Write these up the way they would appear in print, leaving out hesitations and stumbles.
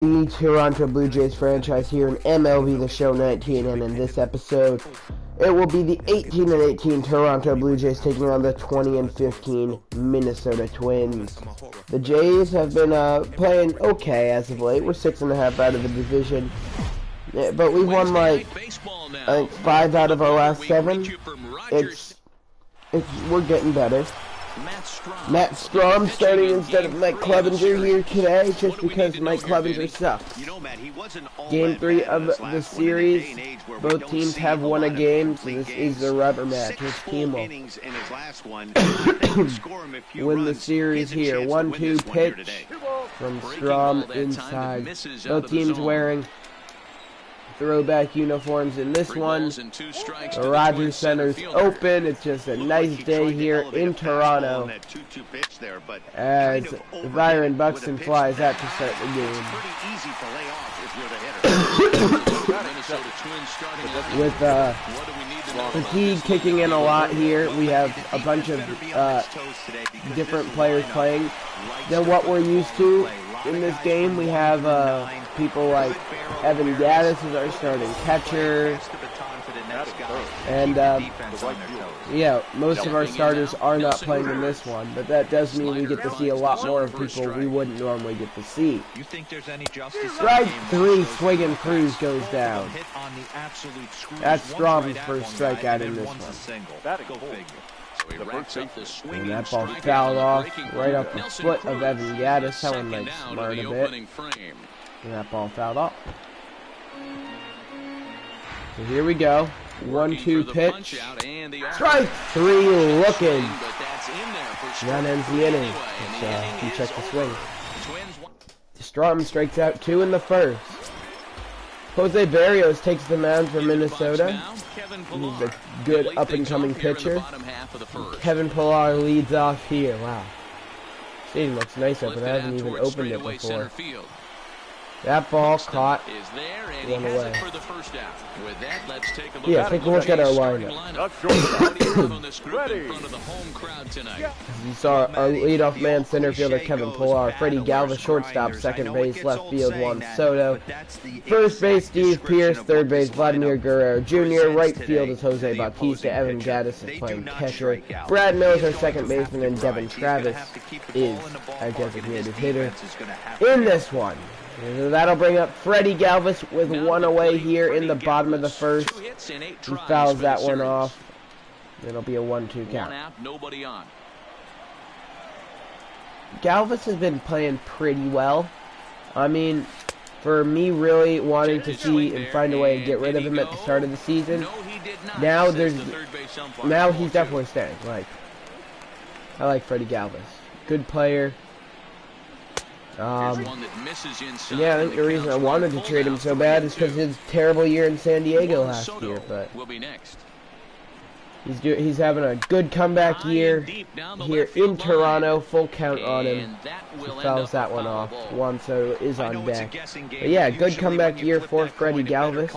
The Toronto Blue Jays franchise here in MLB The Show 19, and in this episode, it will be the 18-18 Toronto Blue Jays taking on the 20-15 Minnesota Twins. The Jays have been playing okay as of late. We're 6.5 out of the division, but we've won like I think 5 out of our last 7. We're getting better. Matt Strom starting instead of Mike Clevenger here today, just because Mike Clevenger sucks. Game 3 of the series, both teams have won a game, so this is the rubber match. Which team will win the series here? 1-2 pitch from Strom inside. Both teams wearing throwback uniforms in this one. The Rogers Center's open. It's just a nice day here in Toronto as Byron Buxton flies out to start the game. With fatigue kicking in a lot here, we have a bunch of different players playing than what we're used to in this game. We have people like Evan Gaddis is our starting catcher, and yeah, most of our starters are not playing in this one, but that does mean we get to see a lot more of people we wouldn't normally get to see. Strike 3, swinging Cruz goes down. That's Strom's first strikeout in this one. And that ball fouled off right off the foot of Evan Gaddis. That one like smart a bit. And that ball fouled off. So here we go. 1-2 pitch. Strike 3 looking. That ends the inning. You check the swing. Strom strikes out 2 in the first. Jose Barrios takes the mound for Minnesota. He's a good up-and-coming pitcher. Kevin Pillar leads off here. Wow. Stadium looks nice up, but I haven't even opened it before. That ball caught, one away. Yeah, take a look at our lineup. You saw our leadoff man, center fielder Kevin Pillar, Freddie Galva, shortstop, second base, left field Juan Soto, first base Steve Pierce, third base Vladimir Guerrero Jr., right field is Jose Bautista, Evan Gaddis is playing catcher, Brad Mills our second baseman, and Devin Travis is our designated hitter in this one. That'll bring up Freddie Galvis with one away here in the bottom of the first. He fouls that one off. It'll be a 1-2 count. Galvis has been playing pretty well. I mean, for me really wanting to see and find a way to get rid of him at the start of the season, now he's definitely staying. I like Freddie Galvis. Good player. Yeah, I think the reason I wanted to trade him so bad is because of his terrible year in San Diego last year, but he's having a good comeback year here in Toronto. Full count on him. He fouls that one off. Juan Soto is on deck. But yeah, good comeback year for Freddie Galvis.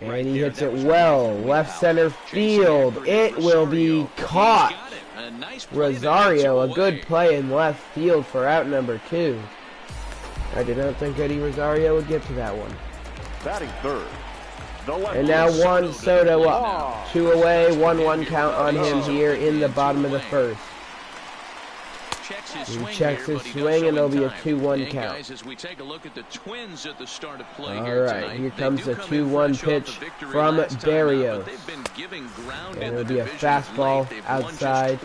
And he hits it well. Left center field. It will be caught. Rosario, a good play in left field for out number 2. I did not think Eddie Rosario would get to that one. Batting third. And now Juan Soto up. 2 away, 1-1 count on him here in the bottom of the first. He checks his swing, and it'll be a 2-1 count. Alright, here comes the 2-1 pitch from Barrios. And it'll be a fastball outside.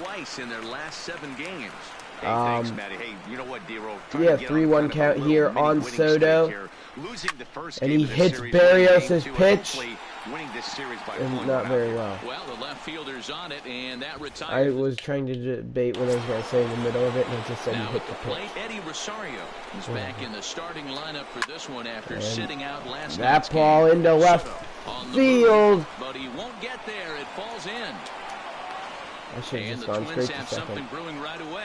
Yeah, 3-1 count here on Soto. And he hits Barrios' pitch. And not very well. I was trying to debate what I was going to say in the middle of it, and I just said he hit the pitch. Eddie Rosario is back in the starting lineup for this one after sitting out last night. That ball into left field. But he won't get there. It falls in. I should have just gone straight to second.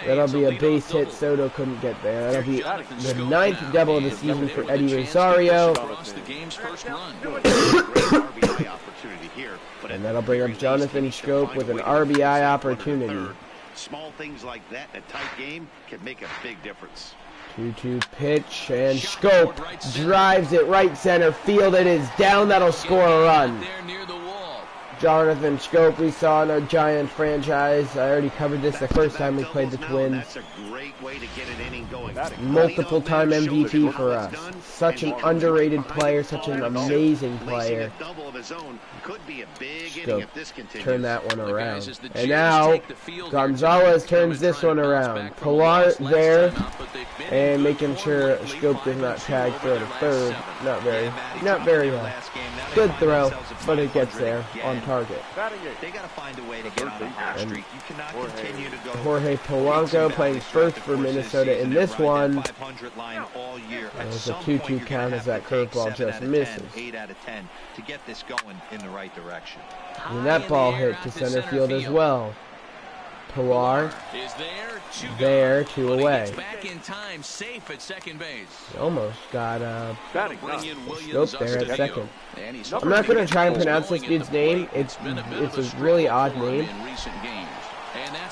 That'll be a base hit. Soto couldn't get there. That'll be the 9th double of the season for Eddie Rosario. And that'll bring up Jonathan Schoop with an RBI opportunity. Small things like that in a tight game can make a big difference. 2-2 pitch, and Scope drives it right center field. It is down. That'll score a run. Jonathan Scope, we saw in our Giant franchise. I already covered this the first time we played the Twins. Multiple time MVP for us. Such an underrated player, such an amazing player. Scope turn that one around. And now Gonzalez turns this one around. Pilar there, and making sure Scope does not tag throw to third. Not very well. Good throw, but it gets there on target. They got to find a way to get on a hot streak. You cannot continue to go. Jorge Polanco playing first for Minnesota in this one. There's a 2-2 count as that curveball just misses. 8 out of 10 to get this going in the right direction. And that ball hit to center field as well. Pilar there, 2 away. Almost got Scope there at second. I'm not going to try and pronounce this dude's name. It's a really odd name.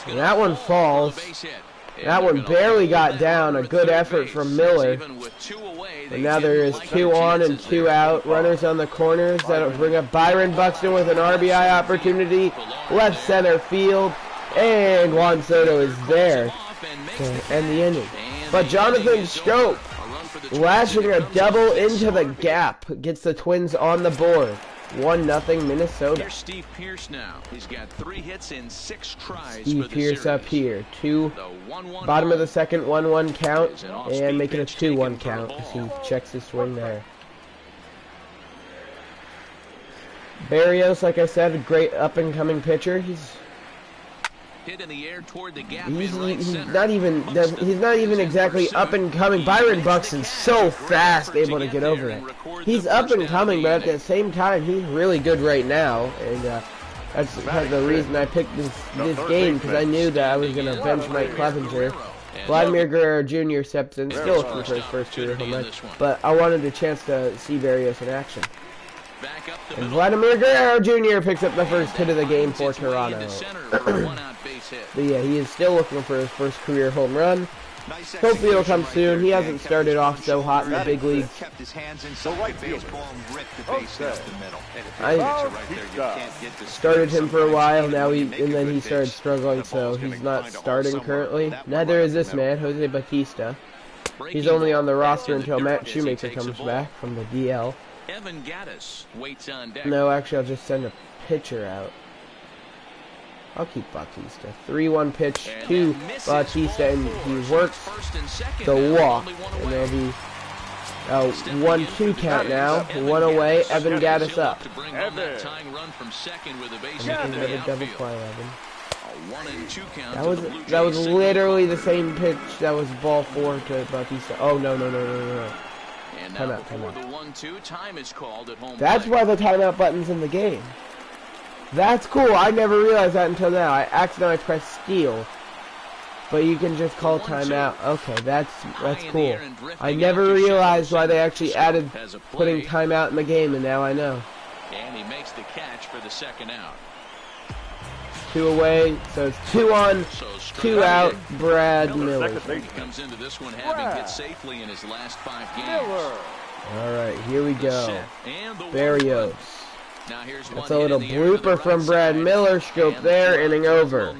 And that one falls. That one barely got down. A good effort from Miller. And now there is 2 on and 2 out. Runners on the corners. That'll bring up Byron Buxton with an RBI opportunity. Left center field. And Juan Soto is there to end the inning. But Jonathan Scope lashing a double into the gap gets the Twins on the board. 1-0 Minnesota. Here's Steve Pearce now. He's got 3 hits in 6 tries. Steve Pearce up here. Bottom of the second, 1-1 count, and making a 2-1 count as he checks his swing there. Barrios, like I said, a great up-and-coming pitcher. He's not even exactly up and coming. Byron Buxton's so fast, able to get over it. He's up and coming, but at the same time, he's really good right now. And that's kind of the reason I picked this game, because I knew that I was going to bench Mike Clevenger. Vladimir Guerrero Jr. steps in, still looking for his first career home run, but I wanted a chance to see Barrios in action. And Vladimir Guerrero Jr. picks up the first hit of the game for Toronto. But yeah, he is still looking for his first career home run. Hopefully it'll come soon. He hasn't started off so hot in the big leagues. I started him for a while, now and then he started struggling, so he's not starting currently. Neither is this man, Jose Bautista. He's only on the roster until Matt Shoemaker comes back from the DL. No, actually, I'll just send a pitcher out. I'll keep Bautista. 3-1 pitch to Bautista, and he works the walk. And there'll be a 1-2 count now. 1 away. Evan Gaddis up. And another double play, Evan. That was literally the same pitch that was ball 4 to Bautista. Oh, no. Timeout. That's why the timeout button's in the game. That's cool. I never realized that until now. I accidentally pressed steal. But you can just call timeout. Okay, that's cool. I never realized why they actually added putting timeout in the game, and now I know. And he makes the catch for the second out. 2 away, so it's 2 on, 2 out, Brad Miller. He comes into this one having hit safely in his last 5 games. Alright, here we go. Barrios. That's a little blooper from Brad Miller. Scope there, inning over.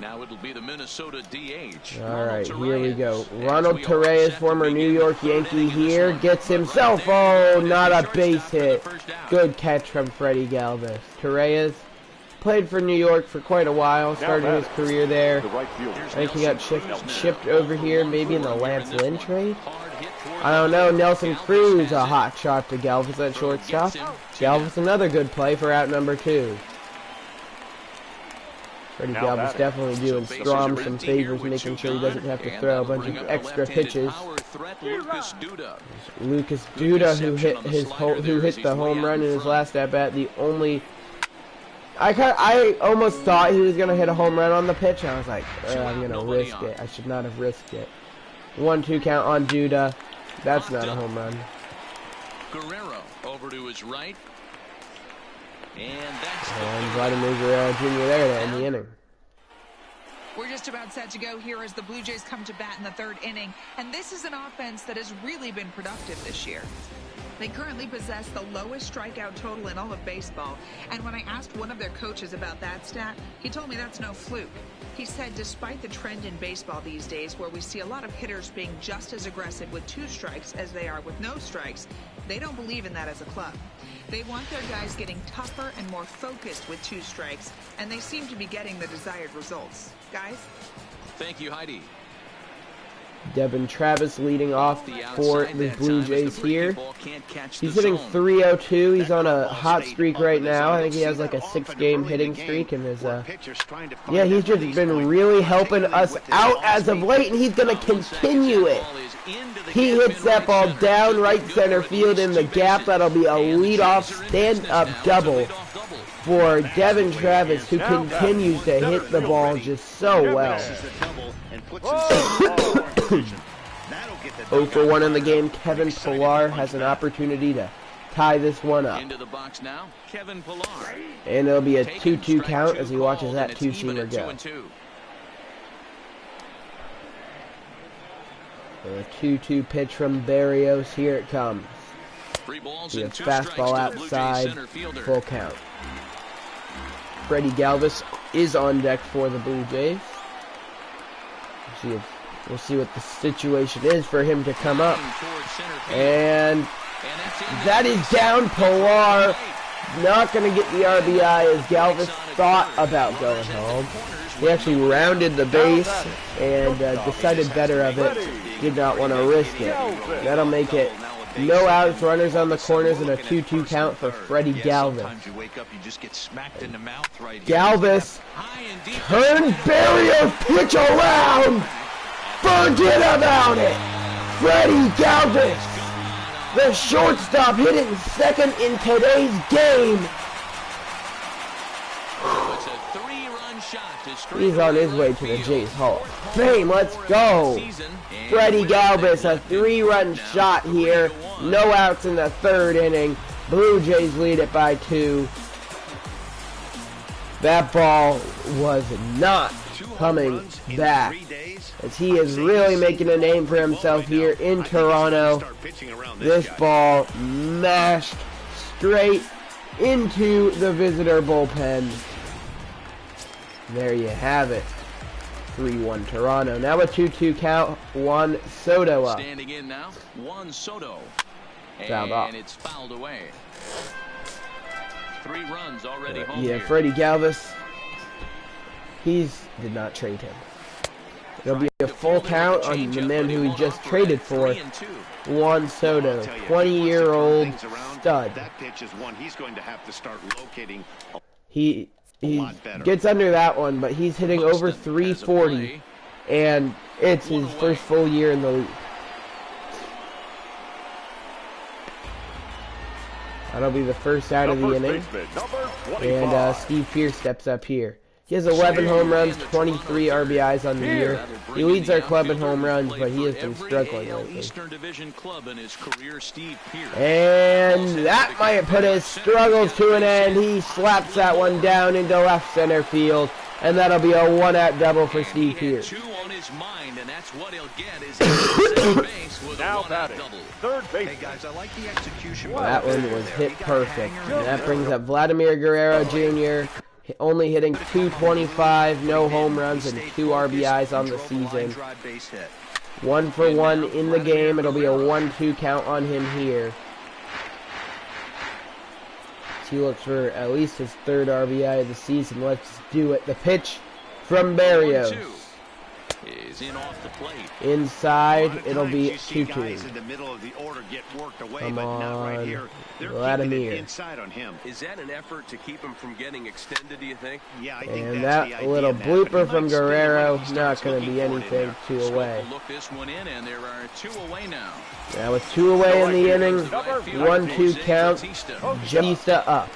Now it'll be the Minnesota DH. Alright, here we go. Ronald Torreyes, former New York Yankee here, gets himself, not a base hit. Good catch from Freddie Galvis. Torreyes played for New York for quite a while, started his career there. I think he got shipped over here, maybe in the Lance Lynn trade? I don't know. Nelson Cruz, a hot shot to Galvis at shortstop. Galvis, another good play for out number 2. Freddie Galvis definitely doing Strom some favors, making sure he doesn't have to throw a bunch of extra pitches. Lucas Duda, who hit the home run in his last at bat. The only I almost thought he was gonna hit a home run on the pitch. I was like, I'm gonna risk it. I should not have risked it. 1-2 count on Duda. That's not a home run. Guerrero over to his right. And Vladimir Guerrero Jr. there to end the inning. We're just about set to go here as the Blue Jays come to bat in the third inning. And this is an offense that has really been productive this year. They currently possess the lowest strikeout total in all of baseball. And when I asked one of their coaches about that stat, he told me that's no fluke. He said despite the trend in baseball these days where we see a lot of hitters being just as aggressive with 2 strikes as they are with no strikes, they don't believe in that as a club. They want their guys getting tougher and more focused with 2 strikes, and they seem to be getting the desired results. Guys? Thank you, Heidi. Devin Travis leading off for the Blue Jays here. He's hitting .302. He's on a hot streak right now. I think he has like a 6-game hitting streak, and is yeah, he's just been really helping us out as of late, and he's gonna continue it. He hits that ball down right center field in the gap. That'll be a leadoff stand-up double for Devin Travis, who continues to hit the ball just so well. 0 for 1 in the game. Kevin Pillar has an opportunity to tie this one up. Into the box now, Kevin Pillar. And it'll be a 2-2 count as he watches that two-seamer go. A 2-2 pitch from Berrios. Here it comes. Be a fastball outside, full count. Freddie Galvis is on deck for the Blue Jays. We'll see what the situation is for him to come up. And that is down. Pillar not going to get the RBI as Galvis thought about going home. He actually rounded the base and decided better of it. Did not want to risk it. That'll make it no outs, runners on the corners, and a 2-2 count for Freddie Galvis. Galvis turned Berrios pitch around. Forget about it. Freddie Galvis, the shortstop, hitting second in today's game. He's on his way to the Jays Hall of Fame. Let's go. Freddie Galvis, a 3-run shot here. No outs in the third inning. Blue Jays lead it by 2. That ball was not coming back, as he is really making a name for himself here in Toronto. This ball mashed straight into the visitor bullpen. There you have it. 3-1 Toronto. Now a 2-2 count. Juan Soto up. Standing in now, Juan Soto. Fouled off. And it's fouled away. 3 runs already home yeah, here. Freddie Galvis. Did not trade him. It'll be a full count on the man who he just traded for, Juan Soto, 20-year-old stud. He gets under that one, but he's hitting over 340, and it's his first full year in the league. That'll be the first out of the inning, and Steve Pearce steps up here. He has 11 home runs, 23 RBIs on the year. He leads our club in home runs, but he has been struggling lately. And that might put his struggles to an end. He slaps that one down into left center field, and that'll be a 1-out double for Steve Pearce. Now batting, third base. Hey guys, I like the execution. That one was hit perfect. And that brings up Vladimir Guerrero Jr., only hitting .225, no home runs, and 2 RBIs on the season. 1 for 1 in the game. It'll be a 1-2 count on him here. He looks for at least his 3rd RBI of the season. Let's do it. The pitch from Berrios. Is in off the plate. Inside, it'll be 2-2. Come on, Vladimir. Is that an effort to keep him from getting extended, do you think? Yeah, And that little blooper from Guerrero, not going to be anything. 2 away. Look this one in, and there are 2 away now. Now with 2 away in the inning, 1-2 count, Bautista up.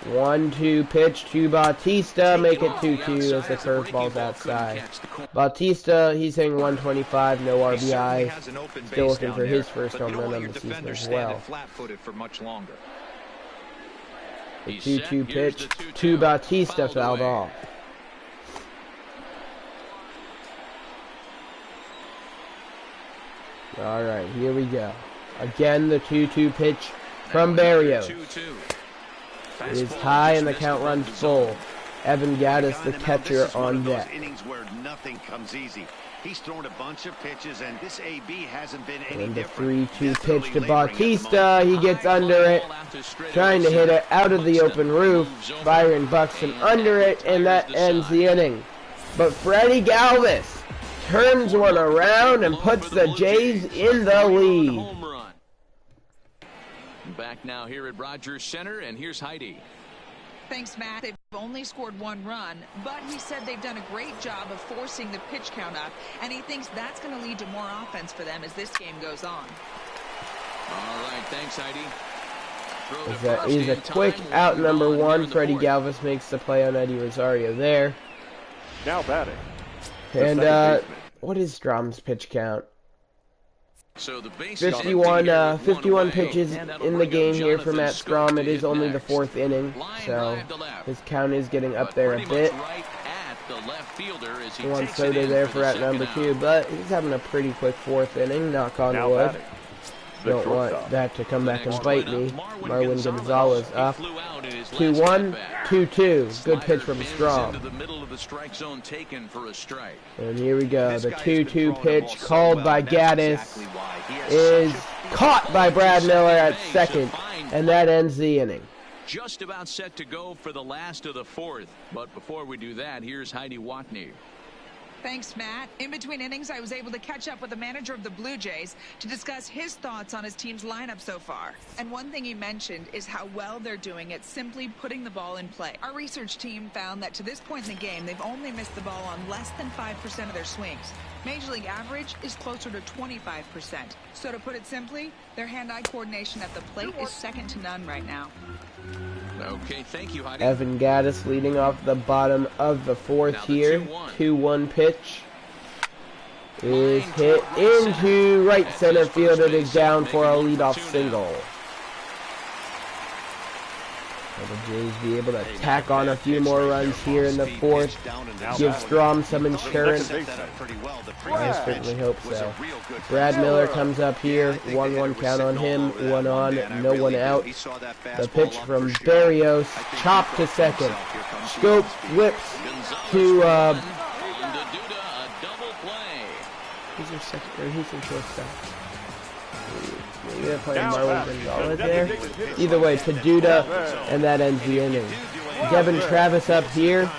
1-2 pitch to Bautista, make it 2-2 as the curveball's outside. Bautista, he's hitting 125, no RBI. Still looking for his first home run of the season as well. The 2-2 pitch to Bautista, fouled off. Alright, here we go. Again, the 2-2 pitch from Barrios. It is high and the count runs full. Evan Gaddis, the catcher, on deck. Innings where nothing comes easy. He's thrown a bunch of pitches, and this AB hasn't been any And the different. 3-2 pitch to Bautista. He gets under it, trying to hit it out of the open roof. Byron Buxton under it, and that ends the inning. But Freddie Galvis turns one around and puts the Jays in the lead. Back now here at Rogers Center, and here's Heidi. Thanks, Matt. They've only scored 1 run, but he said they've done a great job of forcing the pitch count up, and he thinks that's going to lead to more offense for them as this game goes on. All right, thanks, Heidi. That is a quick out number 1. Freddie Galvis makes the play on Eddie Rosario there. Now batting. And what is Strom's pitch count? So the 51 pitches in the game here for Matt Strom. It is only the 4th inning, so his count is getting up there a bit. Juan Soto there for at number 2, but he's having a pretty quick 4th inning, knock on wood. Don't want that to come back and bite me. Marwin Gonzalez up. 2-1, 2-2. Good pitch from Strom. And here we go. The 2-2 pitch called by Gaddis is caught by Brad Miller at second, and that ends the inning. Just about set to go for the last of the 4th, but before we do that, here's Heidi Watney. Thanks, Matt. In between innings, I was able to catch up with the manager of the Blue Jays to discuss his thoughts on his team's lineup so far. And one thing he mentioned is how well they're doing at simply putting the ball in play. Our research team found that to this point in the game, they've only missed the ball on less than 5% of their swings. Major League average is closer to 25%. So to put it simply, their hand-eye coordination at the plate is second to none right now. Okay, thank you, Heidi. Evan Gaddis leading off the bottom of the 4th here. 2-1 pitch is hit into right center field. It is down for a leadoff single. Will the Jays be able to tack on a few more runs here in the 4th? Give Strom some insurance? I certainly hope so. Brad Miller comes up here. 1-1 count on him. 1 on, no one out. The pitch from Barrios. Chopped to second. Scope whips to who's their second, or who's their shortstop? Maybe they're playing Marwin Gonzalez there. Either way, Paduda, and that ends the inning. Devin Travis up here.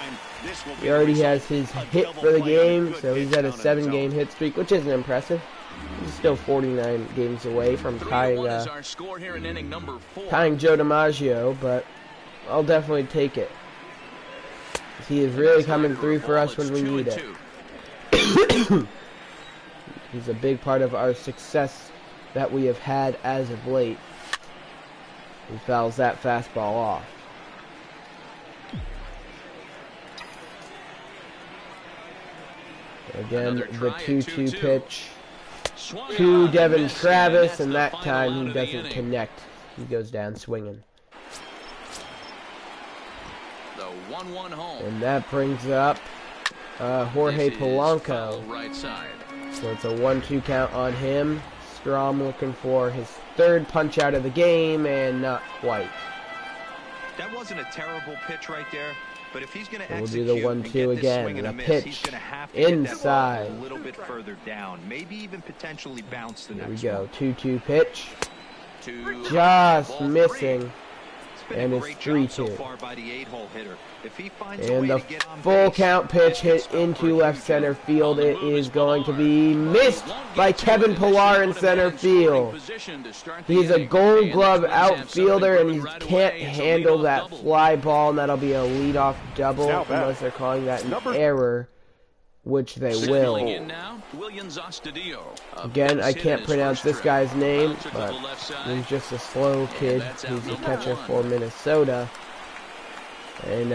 He already has his hit for the game, so he's at a 7-game hit streak, which isn't impressive. He's still 49 games away from tying Joe DiMaggio, but I'll definitely take it. He is really coming through for us when we need it. He's a big part of our success that we have had as of late. He fouls that fastball off. Again, the 2-2 pitch to Devin Travis, and that time he doesn't connect. He goes down swinging. And that brings up Jorge Polanco. So it's a 1-2 count on him. Strom looking for his 3rd punch out of the game, and not quite. That wasn't a terrible pitch right there, but if he's going to we'll do the 1-2 again, and a pitch inside. A little bit further down, maybe even potentially bounce the next. Here we go, 2-2 pitch, just missing, and it's 3-2. And the full count pitch hit into left center field. It is going to be missed by Kevin Pillar in center field. He's a Gold Glove outfielder, and he can't handle that fly ball, and that'll be a leadoff double unless they're calling that an error, which they will. Again, I can't pronounce this guy's name, but he's just a slow kid. He's a catcher for Minnesota. And,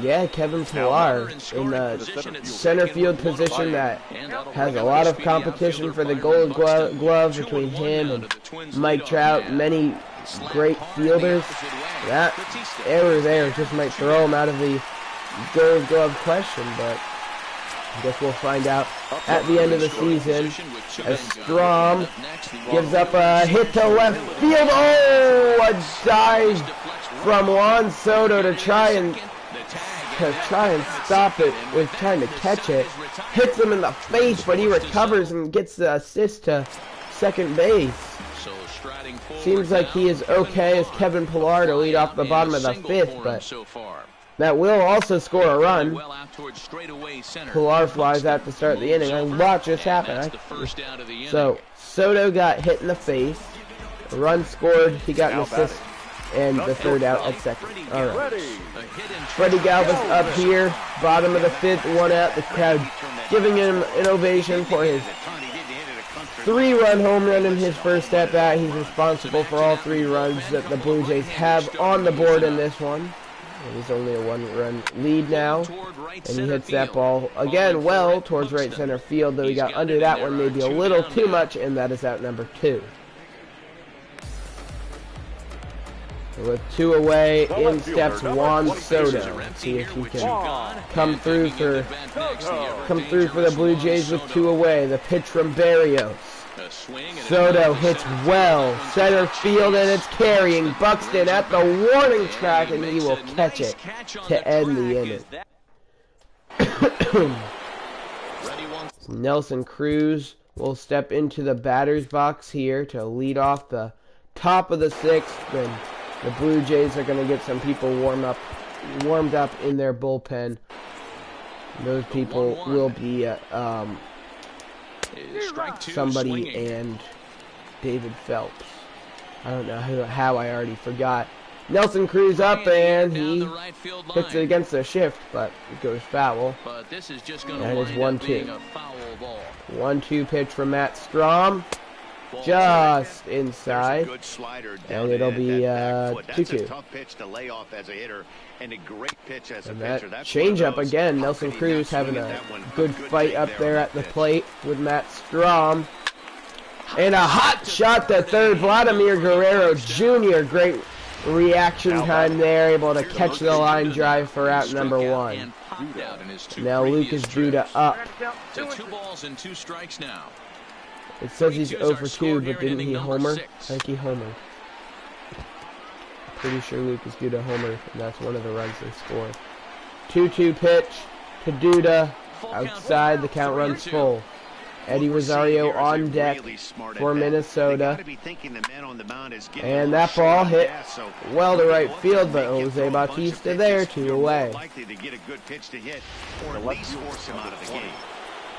yeah, Kevin Pillar in the center field position that has a lot of competition for the Gold Glove between him and Mike Trout, many great fielders. That error there just might throw him out of the Gold Glove question, but I guess we'll find out at the end of the season. As Strom gives up a hit to left field. Oh, a dive from Juan Soto to try and stop it with trying to catch it. Hits him in the face, but he recovers and gets the assist to second base. Seems like he is okay as Kevin Pillar to lead off the bottom of the fifth, but that will also score a run. Pillar flies out to start the inning. And watch this happen. So Soto got hit in the face. A run scored. He got an assist. And the third out at second. All right. Freddie Galvis up here. Bottom of the fifth. One out. The crowd giving him an ovation for his 3-run home run in his first at bat. He's responsible for all 3 runs that the Blue Jays have on the board in this one. And he's only a 1-run lead now. And he hits that ball again well towards right center field, though he got under that one maybe a little too much, and that is out number 2. With 2 away, in steps Juan Soto. See if he can come through for the Blue Jays with 2 away. The pitch from Barrios. Soto hits well, center field, and it's carrying Buxton at the warning track, and he will catch it to end the inning. Nelson Cruz will step into the batter's box here to lead off the top of the 6th. And the Blue Jays are going to get some people warmed up in their bullpen. Those people will be somebody and David Phelps. I don't know how I already forgot. Nelson Cruz up, and he hits it against the shift, but it goes foul. And it's 1-2. 1-2 pitch from Matt Strom. Just inside, and it'll be 2-2. And that changeup again. Nelson Cruz having a good fight up there at the plate with Matt Strom, and a hot shot to third. Vladimir Guerrero Jr. Great reaction time there, able to catch the line drive for out number 1. Now Lucas Duda up. 2 balls and 2 strikes now. It says he's 0 for 2, but didn't he homer? I think he homered. Pretty sure Lucas Duda homered, and that's one of the runs they scored. 2-2 pitch to Duda. Outside, the count runs full. Eddie Rosario on deck for Minnesota. And that ball hit well to right field, but Jose Bautista there, 2 away.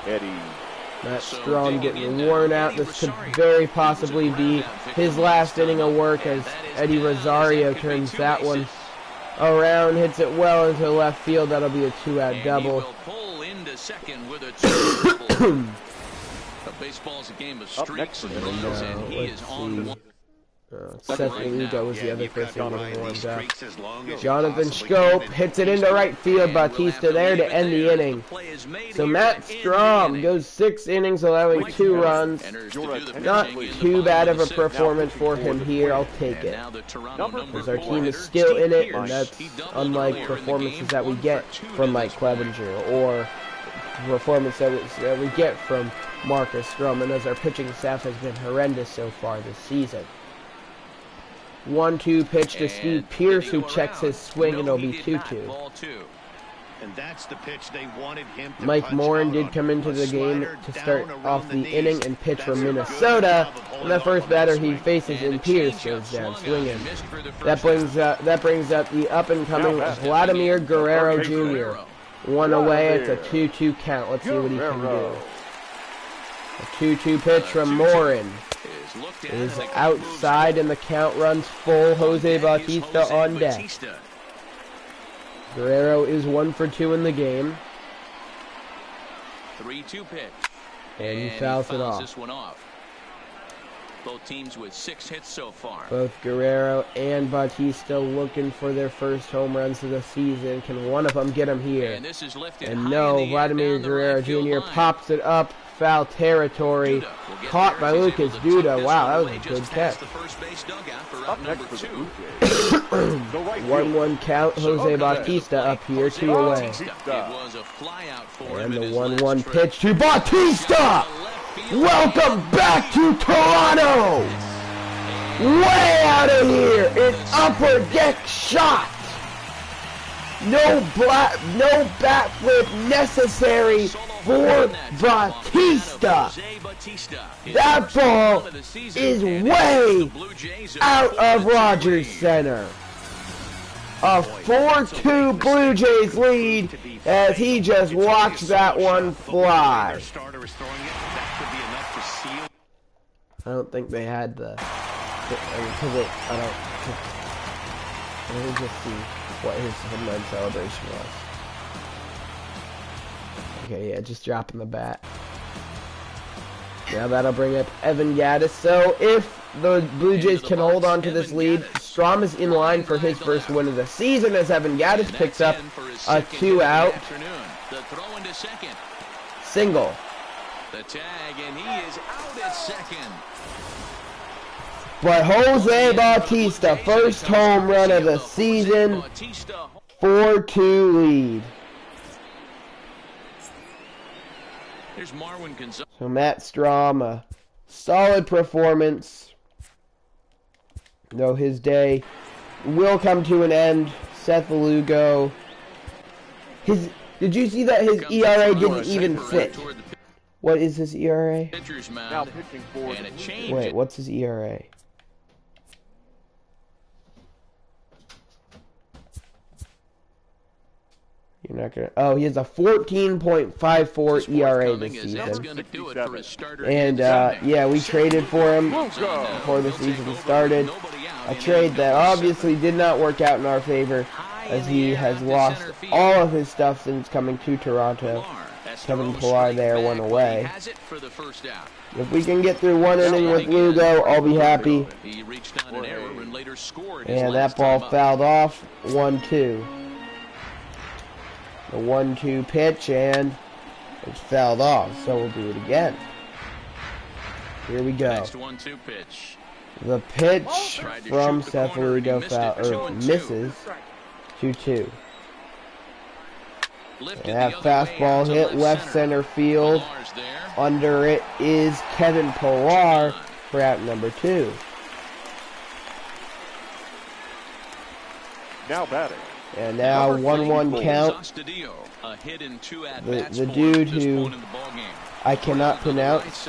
Eddie. Matt Strom getting worn out. This could very possibly be his last inning of work as Eddie Rosario turns that one around, hits it well into left field. That'll be a 2-out double. Baseball's a game of streaks and runs, and he is on one. Seth Lugo was the other person getting warmed up. Jonathan Schoop hits it into right field. Bautista there to end the inning. So Matt Strom goes 6 innings, allowing 2 runs. Not too bad of a performance for him here. I'll take it. Because our team is still in it, and that's unlike performances that we get from Mike Clevenger or performance that we get from Marcus Stroman, as our pitching staff has been horrendous so far this season. 1-2 pitch to Steve Pierce, who checks his swing, and it'll be 2-2. And that's the pitch they wanted him to Mike Morin did come into the game to start off the inning and pitch for Minnesota. And the first batter he faces in Pierce goes down swinging. That brings up the up-and-coming Vladimir Guerrero Jr. 1 away. It's a 2-2 count. Let's see what he can do. A 2-2 pitch from Morin is outside, and the count runs full. Jose Bautista on deck. Guerrero is 1 for 2 in the game. 3-2 pitch. And he fouls it off. This one off. Both teams with 6 hits so far. Both Guerrero and Bautista looking for their first home runs of the season. Can one of them get them here? And this is lifted and no, Vladimir Guerrero Jr. pops it up. Foul territory. Caught by Lucas Duda. Wow, that was a good catch. 1-1 count. Jose Bautista up here, 2 away. And the 1-1 pitch to Bautista! Welcome back to Toronto! Way out of here! An upper deck shot! No bat flip necessary for Bautista. That ball is way out of Rogers Center. A 4-2 Blue Jays lead as he just watched that one fly. I don't think they had the... Let me just see what his home run celebration was. Okay, yeah, just dropping the bat. Now that'll bring up Evan Gattis. So if the Blue Jays can hold on to this lead, Strom is in line for his first win of the season as Evan Gattis picks up a 2-out single. The tag, and he is out at second. But Jose Bautista, first home run of the season, 4-2 lead. So Matt Strom, a solid performance, though his day will come to an end. Seth Lugo, did you see that his ERA didn't even fit? What is his ERA? Now pitching for Wait, what's his ERA? You're not gonna. Oh, he has a 14.54 ERA this season. And yeah, we traded for him before the season started. A trade that obviously did not work out in our favor, as he has lost all of his stuff since coming to Toronto. Kevin Pillar there went away. If we can get through one inning with Lugo, I'll be happy. And that ball fouled off. 1-2. The 1-2 pitch, and it's fouled off, so we'll do it again. Here we go. The pitch from Seth Lugo misses. 2-2. And that fastball hit left center field. Under it is Kevin Pillar for out number 2. now batting. And now 1-1 count. The dude who I cannot pronounce.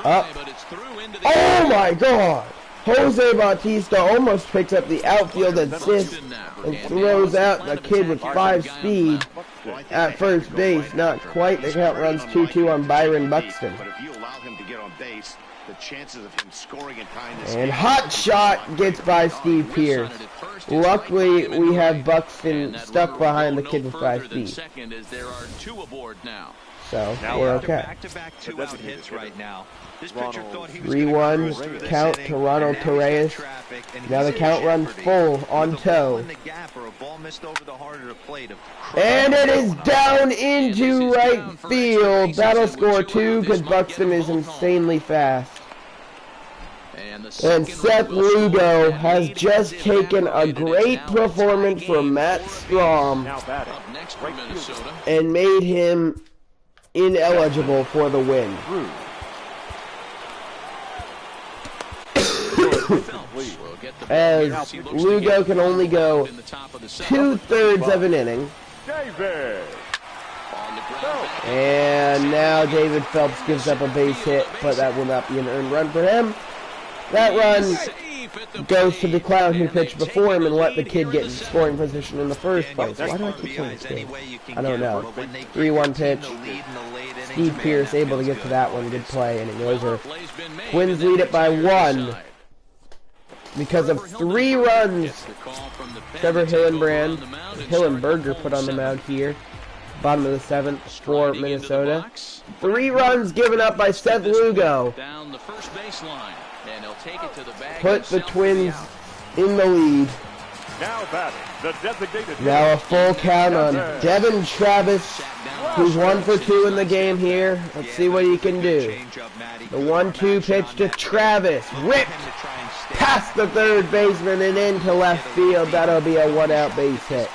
Up. Oh my God! Jose Bautista almost picks up the outfield assist and throws out the kid with 5 speed at first base. Not quite. The count runs 2-2 on Byron Buxton. And hot shot gets by Steve Pierce. Luckily, we have Buxton stuck behind the kid with 5 speed. So, we're okay. 3-1 count to Ronald Torres. Now the count runs full on toe. And it is down into right field. That'll score 2 because Buxton is insanely fast. And Seth Lugo has just taken a great performance from Matt Strom and made him ineligible for the win. As Lugo can only go 2/3 of an inning. And now David Phelps gives up a base hit, but that will not be an earned run for him. That run goes to the clown who pitched before him and let the kid get in scoring position in the first place. Why do I keep saying this kid? I don't know. 3-1 pitch. Steve Pierce able to get to that one. Good play, and it goes over. Twins lead it by 1 because of 3 runs Trevor Hillenberger put on the mound here. Bottom of the 7th for Minnesota. 3 runs given up by Seth Lugo. Put the Twins in the lead. Now a full count on Devin Travis, who's 1 for 2 in the game here. Let's see what he can do. The 1-2 pitch to Travis. Ripped past the third baseman and into left field. That'll be a 1-out base hit.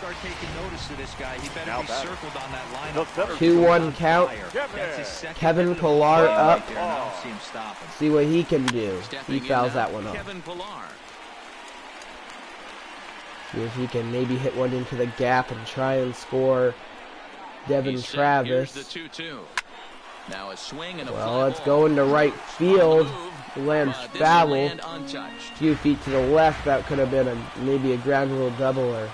start taking notice of this guy. He better be circled on that lineup. 2-1 count. That's his second Kevin Pillar up. right there, and I don't see him stopping. See what he can do. He fouls that one up. Kevin Pillar. See if he can maybe hit one into the gap and try and score Devin He's set. Travis. Here's the 2-2. Now a swing and a Well, it's fly going to right field. Lands this will foul. land untouched. A few feet to the left, that could have been maybe a ground rule double, or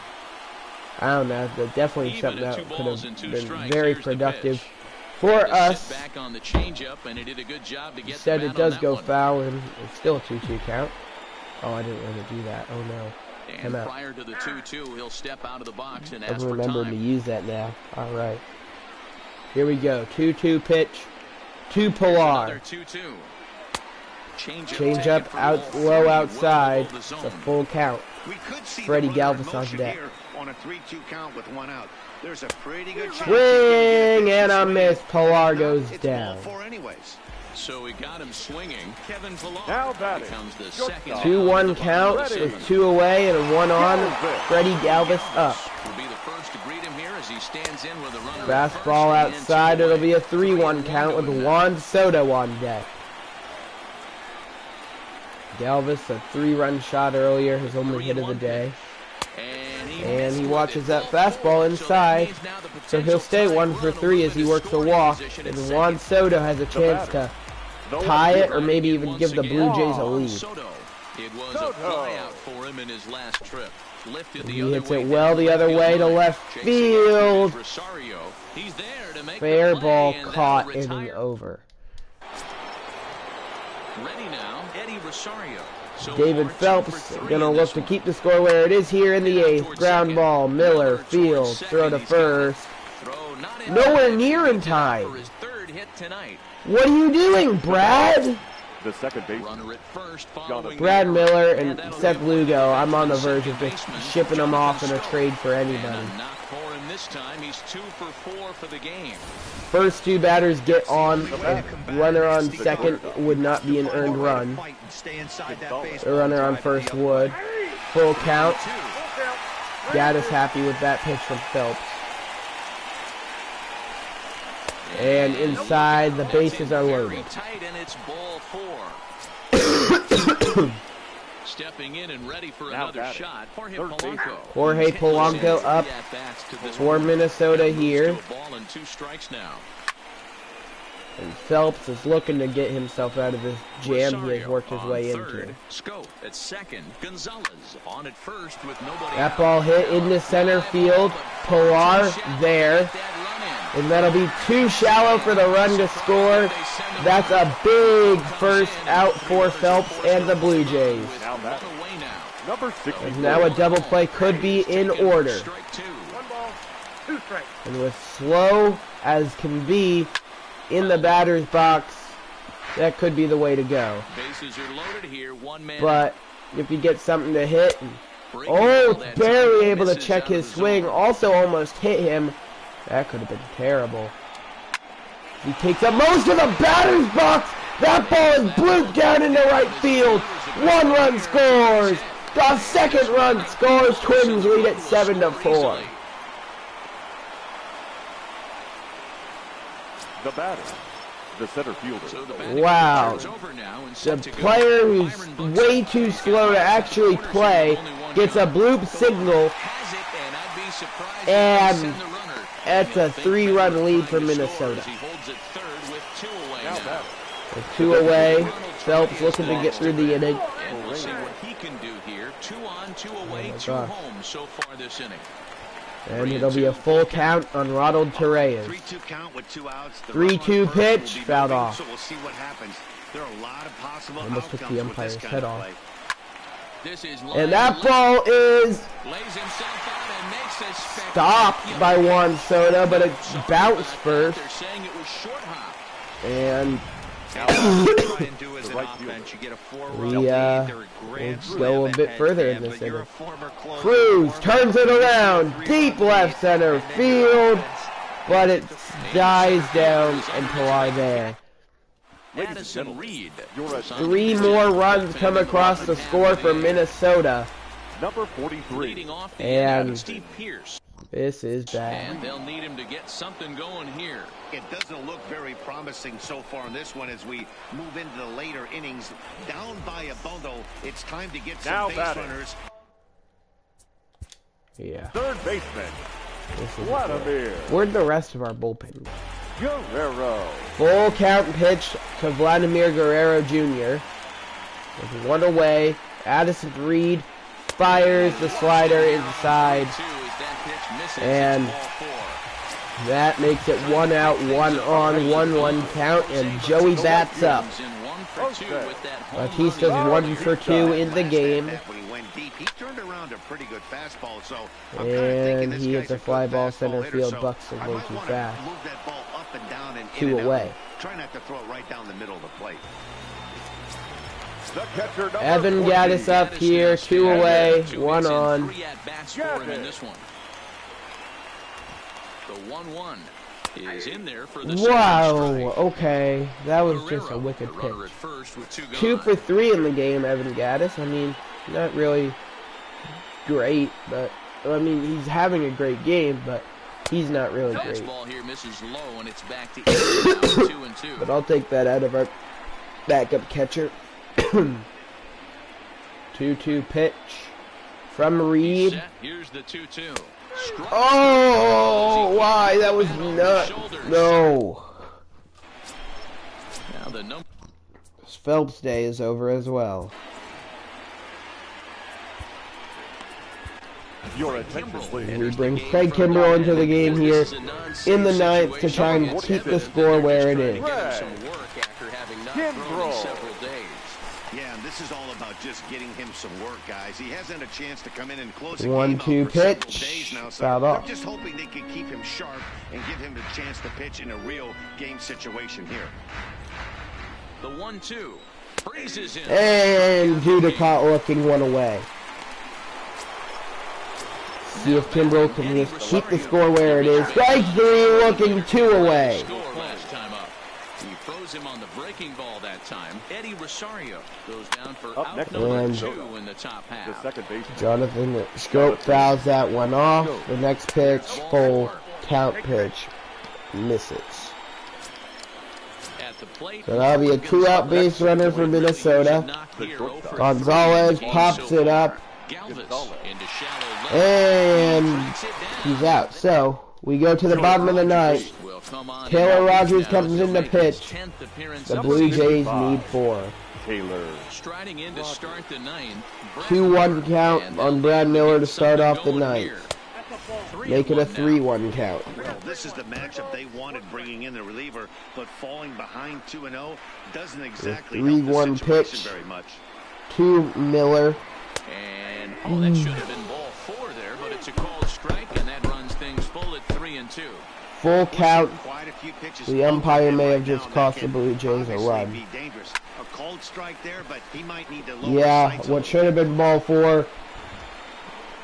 I don't know. But definitely Even something at that 2 could balls have and 2 been strikes. very Here's the productive pitch. for Just us. sit back on the changeup, and he did a good job to get Instead, the it bat does on go that one. foul, and it's still a 2-2 count. Oh, I didn't want to do that. Oh no. And Come out. prior to the 2-2, he'll step out of the box and I'm ask for remembering to time. use that now. All right. Here we go. 2-2 pitch to Pillar. Another 2-2. Change up out low outside. It's a full count. We could see Freddie the runner in Galvis on motion deck. here on a 3-2 count with 1 out. There's a pretty good chance. Swing and a miss. Pillar goes It's down. ball 4 anyways. So we got him swinging. Kevin Pillar Now batting. becomes the second. 2-1 count with 2 away and 1 on. Freddie Galvis up. Will be the first to greet him here as he stands in with a runner. Fastball at first and outside. 2 It'll away. be a 3-1 count with Juan Soto on deck. Galvis, a 3-run shot earlier, his only hit of the day. And he watches that fastball inside, so he'll stay 1 for 3 as he works the walk. And Juan Soto has a chance to tie it or maybe even give the Blue Jays a lead. It was a flyout for him in his last trip. Lifted the He other hits way it well down the other way to line. left Chasing after field. is Rosario. He's there to make Fair the play, ball and that'll caught, inning retire. over. Ready now, Eddie Rosario. So David far, 2 Phelps for 3 gonna in look this to one. keep the score where it is here in the 8th. Ground ball, Miller, field, throw to first. Throw not in Nowhere time. near in For time. his 3rd hit tonight. What are you doing, Brad? The second base. Runner at first following Brad the Miller error. and that'll Seth be Lugo, I'm on the second verge of just baseman, shipping them off in a Jonathan trade for Stowe. anybody. And a knock for him this time. He's 2 for 4 for the game. First 2 batters get on. A runner on second would not be an earned run. A runner on first would. Full count. Gaddis happy with that pitch from Phelps. And inside, the bases are Very loaded. tight, and it's ball 4. Stepping in and ready for Now another batting. shot. Jorge Third baseman. Polanco. Jorge Polanco up for Minnesota here. Ball and 2 strikes now. And Phelps is looking to get himself out of this jam he has worked his on way third. into. Scope at second. Gonzalez on at first with nobody That out. ball hit into center field. Pilar there. And that'll be too shallow for the run to score. That's a big first out for Phelps and the Blue Jays. Now batting. Number 60. And now a double play could be in order. Strike 2. And with slow as can be in the batter's box, that could be the way to go. Bases are loaded here. 1 man. But if you get something to hit, Breaking oh, ball that barely time, able to misses check out of his the swing. zone. Also almost hit him. That could have been terrible. He takes up most of the batter's box. That ball is blooped down into right field. 1 run scores. The second run scores. Twins lead at 7-4. The batter. The center fielder. So the batting Wow. order is over now and The set to go. player who's Byron Buxton way too slow to actually play gets a bloop signal. Has it, and I'd be surprised if And they send the runner. that's a 3-run lead for Minnesota. He holds it third with 2 away Now now. batting. With 2 away, Phelps looking to get through the inning. And we'll see what he can do here. 2 on, 2 away, my 2 gosh. home so far this inning. And it'll be a full count on Ronald Torreyes. 3-2 count with 2 outs. The 3-2 runner on first pitch, will be fouled moving, off. So we'll see what happens. There are a lot of possible Almost took the outcomes with umpire's this kind head of off. play. This is And that ball is lays himself out and makes a stopped by Juan Soto, but it bounced first. They're saying it was short hop. And Try and do as an right offense. You get a 4-run We, lead. They're a we'll grand go a slam bit ahead, further man, in this but you're inning. a former closer, Cruz former turns it closer, around, 3-run deep lead, left center and then field, your offense. but it dies down and Pilar there. Addison Reed. You're at 3 more runs come across the score for Minnesota. Number 43. Leading off the And Steve Pierce. this is bad. And they'll need him to get something going here. It doesn't look very promising so far in this one as we move into the later innings. Down by a bundle, it's time to get some base runners. Yeah. Third baseman. Vladimir. Where'd the rest of our bullpen go? Guerrero. Full count pitch to Vladimir Guerrero Jr. With one away. Addison Reed fires the slider inside. And that makes it 1 out, 1 on, 1-1 count, and Joey bats up. Batista's 1 for 2 in the game. And he hits a fly ball center field. Buxton way too fast. 2 away. Try not to throw it right down the middle of the plate. Evan Gaddis up here, 2 away, 1 on. The 1-1 is in there for the wow, okay. That was just a wicked pitch. 2 for 3 in the game, Evan Gaddis. I mean, not really great, but I mean, he's having a great game, but he's not really great. Here misses low, and it's back to 2-2. But I'll take that out of our backup catcher. 2-2 pitch from Reed. Here's the 2-2. Oh, why? That was not. No. Now the Phelps Day is over as well. Your attention, please. We bring Craig Kimbrell into the game here in the 9th to try and keep the score where it is. Yeah, and this is all about just getting him some work, guys. He hasn't a chance to come in and close the 1-2 pitch. Now, so fouled off. they're just hoping they can keep him sharp and give him the chance to pitch in a real game situation here. The 1-2 freezes him. And Judicott looking 1 away. See if Kimbrell can just keep the score where it is. Strike 3, looking 2 away. He froze him on the breaking ball that time. Eddie Rosario goes down for Up out next number 2 in the top half. The second baseman. Jonathan Scope fouls that one off. The next pitch, full count pitch, misses. At the plate, So that'll be a 2-out base runner for Minnesota. Gonzalez pops it up. And he's out. So we go to the bottom of the 9th. Taylor Rogers comes in to pitch. The Blue Jays need 4. Taylor. Striding in to start the 9th. 2-1 count on Brad Miller to start off the 9th. Make it a 3-1 count. Well, this is the matchup they wanted, bringing in the reliever, but falling behind 2-0 doesn't exactly help the 3-1 situation pitch very much. to Miller. And that should have been ball 4 there, but it's a called strike, and that runs things full at 3-2. Full count. The umpire may have just cost the Blue Jays a run. Yeah, what should have been ball 4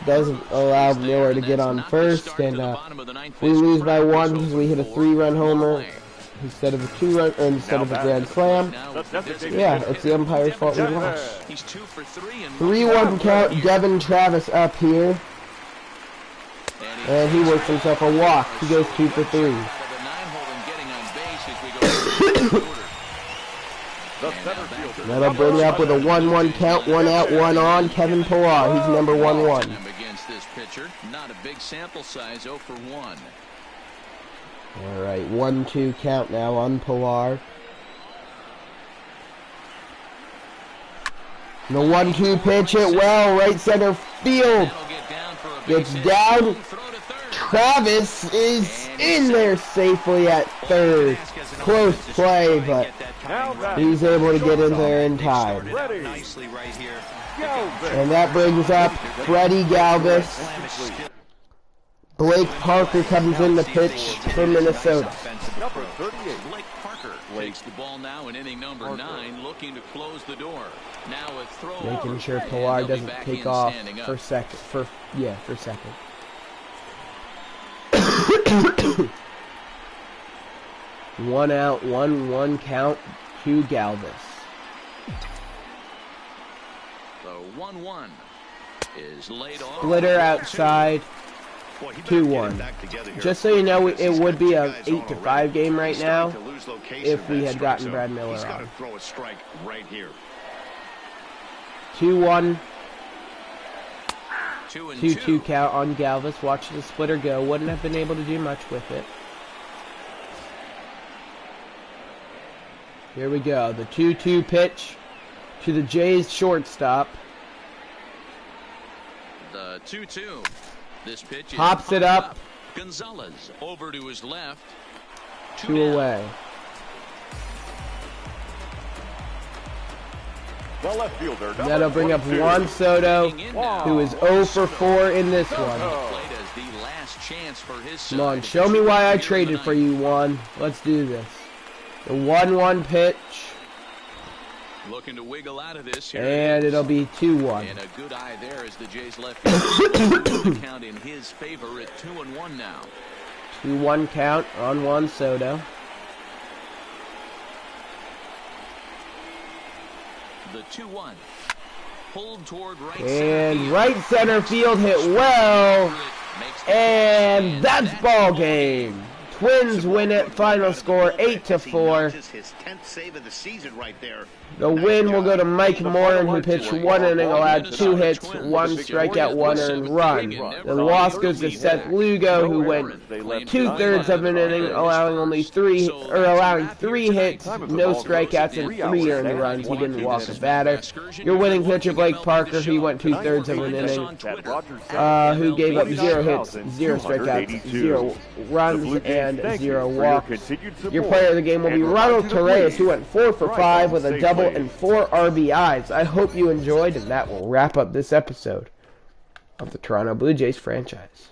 doesn't allow Miller to get on first, and we lose by 1 because we hit a 3-run homer instead of a 2-run, or instead of a grand slam. Yeah, it's the umpire's fault we lost. 3-1 count. Devin Travis up here. And he works himself a walk. He goes 2 for 3. That'll bring up with a 1-1 count, 1 out, 1 on. Kevin Pillar, he's number 1-1. Against this pitcher, not a big sample size, 0 for 1. All right, 1-2 count now on Pillar. The 1-2 pitch hit well, right center field. Gets down. Travis is in there safely at third. Close play, but he's able to get in there in time. And that brings up Freddie Galvis. Blake Parker comes in to pitch for Minnesota. Blake Parker takes the ball now in inning number 9, looking to close the door. Now a throw. Making sure Pillar doesn't take off for second. For second. 1 out, 1-1 count to Galvis. The 1-1. is laid off. Splitter outside. 2-1. Just so you know, it would be a 8-5 game right now if we had gotten Brad Miller on. 2-1. 2-2 count on Galvis. Watch the splitter go. Wouldn't have been able to do much with it. Here we go. The 2-2 pitch to the Jays shortstop. The 2-2. This pitch is Pops it up. Gonzalez over to his left. 2 away. The left fielder. That'll bring up Juan Soto, who is 0 for 4 in this one. Come on, show me why I traded for you, Juan. Let's do this. The 1-1 pitch. Looking to wiggle out of this here. And it'll be 2-1. And a good eye there as the Jays left fielder count in his favor at 2-1 now. 2-1 count on Juan Soto. The 2-1. Pulled toward right and center. Right center field hit well. And that's ball game. Twins win it. Final score 8-4. The win will go to Mike Morin, who pitched 1 inning, allowed 2 hits, 1 strikeout, 1 earned run. The loss goes to Seth Lugo, who went 2/3 of an inning, allowing 3 hits, no strikeouts, and 3 earned runs. He didn't walk a batter. Your winning pitcher, Blake Parker, he went 2/3 of an inning, who gave up 0 hits, 0 strikeouts, 0 runs, and 0 walks. Your player of the game will be Ronald Torres, who went 4 for 5 with a double and 4 RBIs. I hope you enjoyed, and that will wrap up this episode of the Toronto Blue Jays franchise.